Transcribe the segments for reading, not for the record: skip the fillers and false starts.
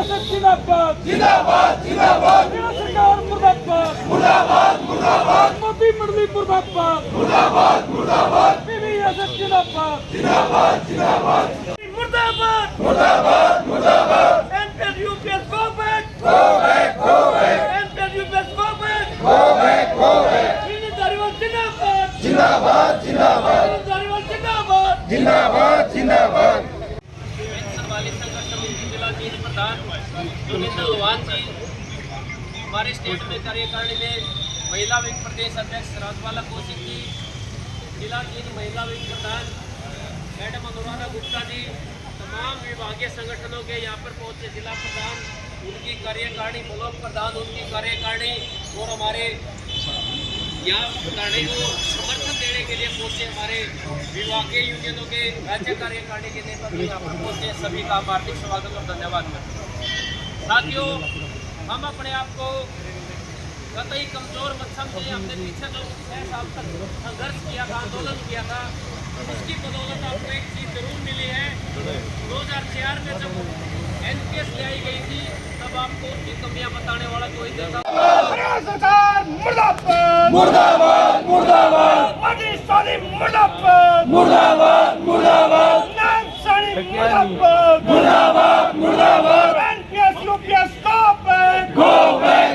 बीबीएसएफ जिंदाबाद जिंदाबाद जिंदाबाद केंद्र सरकार मुर्दाबाद मुर्दाबाद मुर्दाबाद मोदी मुरली मुर्दाबाद मुर्दाबाद मुर्दाबाद बीबीएसएफ जिंदाबाद जिंदाबाद जिंदाबाद मुर्दाबाद मुर्दाबाद मुर्दाबाद NPS UPS go back NPS UPS go back Dhariwal जिंदाबाद जिंदाबाद जिंदाबाद दारीवाल जिंदाबाद जिंदाबाद जिंदाबाद वाली संघर्ष समिति जिला जींद प्रधान जोगिंदर लोहान जी, हमारे स्टेट में कार्यकारिणी में महिला विंग प्रदेश अध्यक्ष राजवाला कौशिक जी, जिला जींद महिला विंग प्रधान मैडम अनुराधा गुप्ता जी, तमाम विभागीय संगठनों के यहाँ पर पहुँचे जिला प्रधान, उनकी कार्यकारिणी, ब्लॉक प्रधान उनकी कार्यकारिणी और हमारे यहाँ धरने को समर्थन देने के लिए पहुंचे हमारे विभागीय यूनियनों के राज्य कार्यकारिणी के नेता भी यहाँ पर पहुंचे, सभी का हार्दिक स्वागत और धन्यवाद करते हैं। साथियों, हम अपने आप को कतई कमजोर मत समझे। हमने पीछे जो 6 साल तक संघर्ष किया था, आंदोलन किया था, उसकी बदौलत आपको एक चीज जरूर मिली है। 2004 में जब एनपीएस ले आई गई थी तब आपको उसकी कमियां बताने वाला कोई नहीं था। सरकार मुर्दाबाद मुर्दाबाद मुर्दाबाद मोदी साली मुर्दाबाद मुर्दाबाद मुर्दाबाद नाम साली मुर्दाबाद मुर्दाबाद मुर्दाबाद NPS UPS go back go back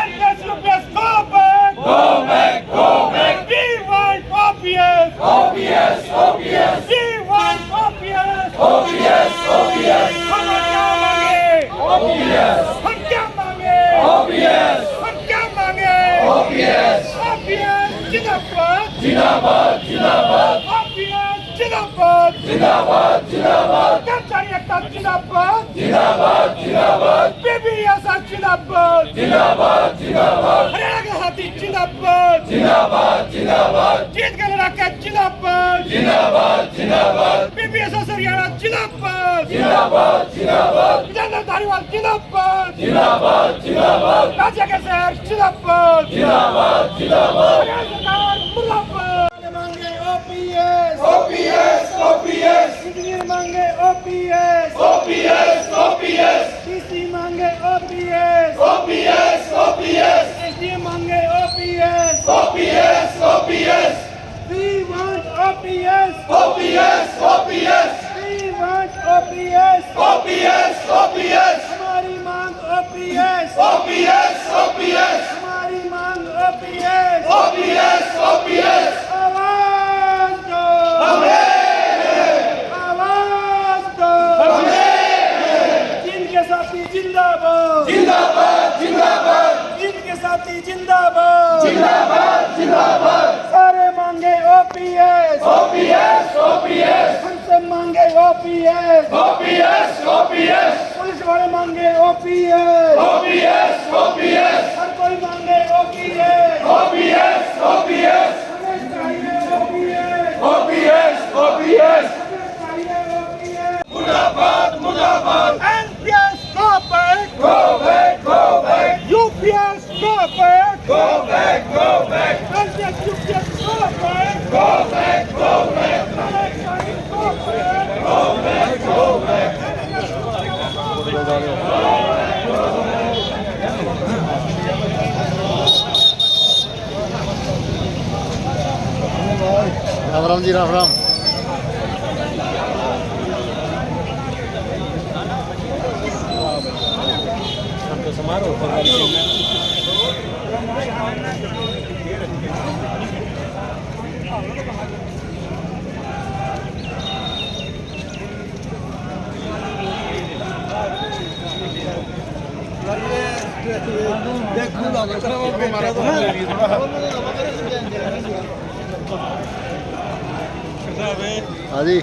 NPS UPS go back go back we want OPS OPS OPS we want OPS OPS OPS हम क्या मांगे OPS हम क्या मांगे OPS हम क्या मांगे OPS OPS जिंदाबाद जिंदाबाद जिंदाबाद OPS जिंदाबाद जिंदाबाद जिंदाबाद कर्मचारी एकता जिंदाबाद जिंदाबाद जिंदाबाद बीबीएसएफ जिंदाबाद जिंदाबाद जिंदाबाद हरियाणा के हाथी जिंदाबाद जिंदाबाद जिंदाबाद जीत के लड़ाके जिंदाबाद जिंदाबाद जिंदाबाद बीबीएसएफ हरियाणा जिंदाबाद जिंदाबाद जिंदाबाद विजय धारीवाल जिंदाबाद जिंदाबाद जिंदाबाद राज्य के शहर जिंदाबाद जिंदाबाद जिंदाबाद हरियाणा सरकार मुर्दाबाद मांगे ओपीएस OPS OPS इंजीनियर मांगे ओपीएस OPS OPS डीसी मांगे ओपीएस OPS OPS एसडीएम मांगे OPS OPS OPS we want OPS OPS OPS we want OPS OPS OPS हमारी मांग OPS OPS OPS हमारी मांग OPS OPS OPS आवाज दो आवाज दो जिनके साथी जिंदाबाद जिंदाबाद जिंदाबाद जिनके साथी जिंदाबाद जिंदाबाद जिंदाबाद सारे मांगे OPS OPS OPS हमसे मांगे OPS OPS OPS पुलिस वाले मांगे OPS OPS OPS हर कोई मांगे OPS OPS OPS हमें चाहिए OPS OPS OPS हमें चाहिए OPS मुर्दाबाद मुर्दाबाद NPS go back Go back Go back UPS go back Go back Go back NPS UPS go back Go back Go back हमें चाहिए go back Go back Go back Ram Ram ji Ram Ram. हाँ जी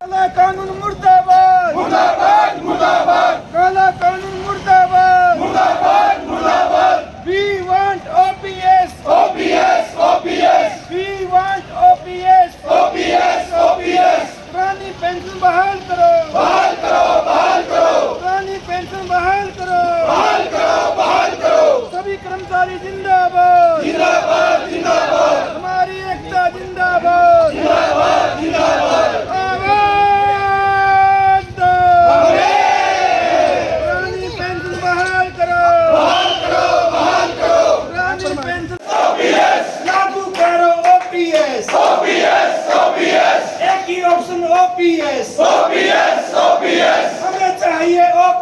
काला कानून मुर्दाबाद मुर्दाबाद मुर्दाबाद काला कानून मुर्दाबाद मुर्दाबाद मुर्दाबाद We want OPS OPS OPS We want OPS OPS OPS पुरानी पेंशन बहाल करो बहाल करो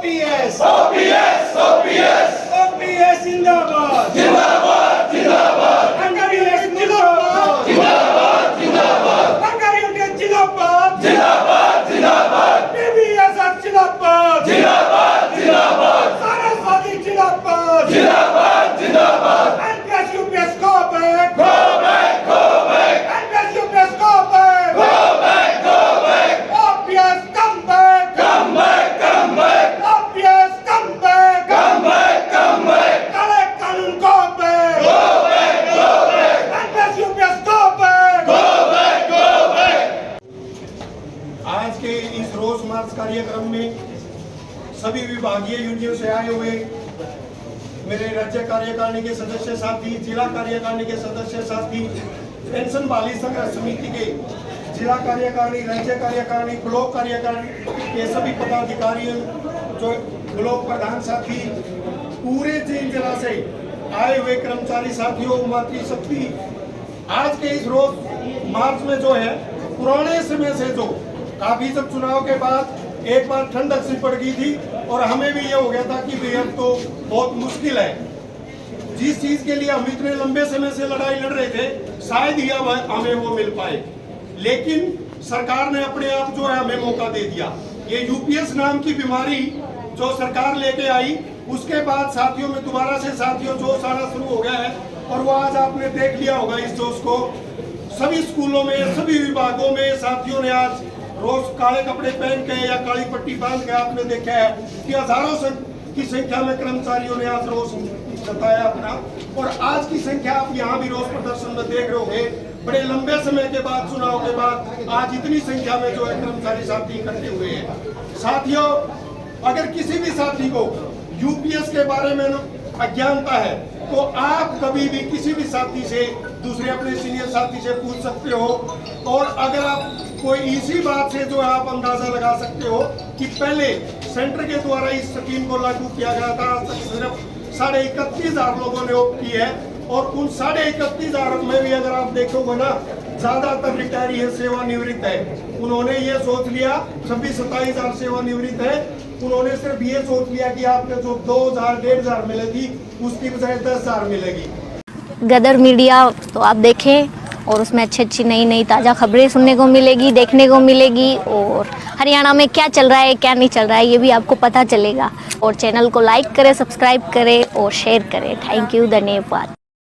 ओपीएस OPS OPS ओपीएस जिंदाबाद जिंदाबाद जिंदाबाद अंग्रेज जिंदाबाद जिंदाबाद जिंदाबाद अंग्रेज जिंदाबाद जिंदाबाद जिंदाबाद पीबीएस जिंदाबाद जिंदाबाद जिंदाबाद सरस्वती जिंदाबाद जिंदाबाद जिंदाबाद NPS UPS go back Go back go back NPS UPS go back Go back go back OPS come back Come back come back OPS come back Come back come back काले कानून go back Go back go back NPS UPS go back Go back go back आज के इस रोज मार्च कार्यक्रम में सभी विभागीय union से आए हुए मेरे राज्य कार्यकारिणी के सदस्य साथी, जिला कार्यकारिणी के सदस्य साथी, पेंशन बाली संघर्ष समिति के जिला कार्यकारिणी, राज्य कार्यकारिणी, ब्लॉक कार्यकारिणी के सभी पदाधिकारियों, जो ब्लॉक प्रधान साथी, पूरे जिला से आए हुए कर्मचारी साथियों, मातृशक्ति, आज के इस रोज मार्च में जो है पुराने समय से जो काफी जब चुनाव के बाद एक बार ठंडक सी पड़ गई थी और हमें भी ये हो गया था कि बेहद तो बहुत मुश्किल है। जिस चीज के लिए हम इतने लंबे समय से लड़ाई लड़ रहे थे शायद ही अब हमें वो मिल पाए, लेकिन सरकार ने अपने आप जो है हमें मौका दे दिया। ये यूपीएस नाम की बीमारी जो सरकार लेके आई उसके बाद साथियों में दोबारा से साथियों जोश आना शुरू हो गया है और वो आज आपने देख लिया होगा इस जोश को। सभी स्कूलों में, सभी विभागों में साथियों ने आज रोज काले कपड़े पहन के या काली पट्टी बांध के आपने देखा है कि हजारों की संख्या में कर्मचारियों ने आज रोज जताया अपना, और आज की संख्या आप यहाँ भी रोज प्रदर्शन में देख रहे होंगे। बड़े लंबे समय के बाद, चुनाव के बाद आज इतनी संख्या में जो है कर्मचारी साथी इकट्ठे हुए हैं। साथियों, अगर किसी भी साथी को यूपीएस के बारे में अज्ञानता है तो आप कभी भी किसी भी साथी से, दूसरे अपने सीनियर साथी से पूछ सकते हो, और अगर आप कोई इसी बात से जो है आप अंदाजा लगा सकते हो कि पहले सेंटर के द्वारा इस स्कीम को लागू किया गया था, आज तक सिर्फ 31,500 लोगों ने ओप्ट की है, और उन 31,500 में भी अगर आप देखोगे ना, ज्यादातर रिटायरी है, सेवानिवृत्त है। उन्होंने ये सोच लिया 26-27 हजार सेवानिवृत्त है, उन्होंने सिर्फ ये सोच लिया कि आपने जो 2,000-1,500 मिलेगी उसकी बजाय 10,000 मिलेगी। गदर मीडिया तो आप देखें और उसमें अच्छी अच्छी नई नई ताज़ा खबरें सुनने को मिलेगी, देखने को मिलेगी, और हरियाणा में क्या चल रहा है क्या नहीं चल रहा है ये भी आपको पता चलेगा। और चैनल को लाइक करें, सब्सक्राइब करें और शेयर करें। थैंक यू, धन्यवाद।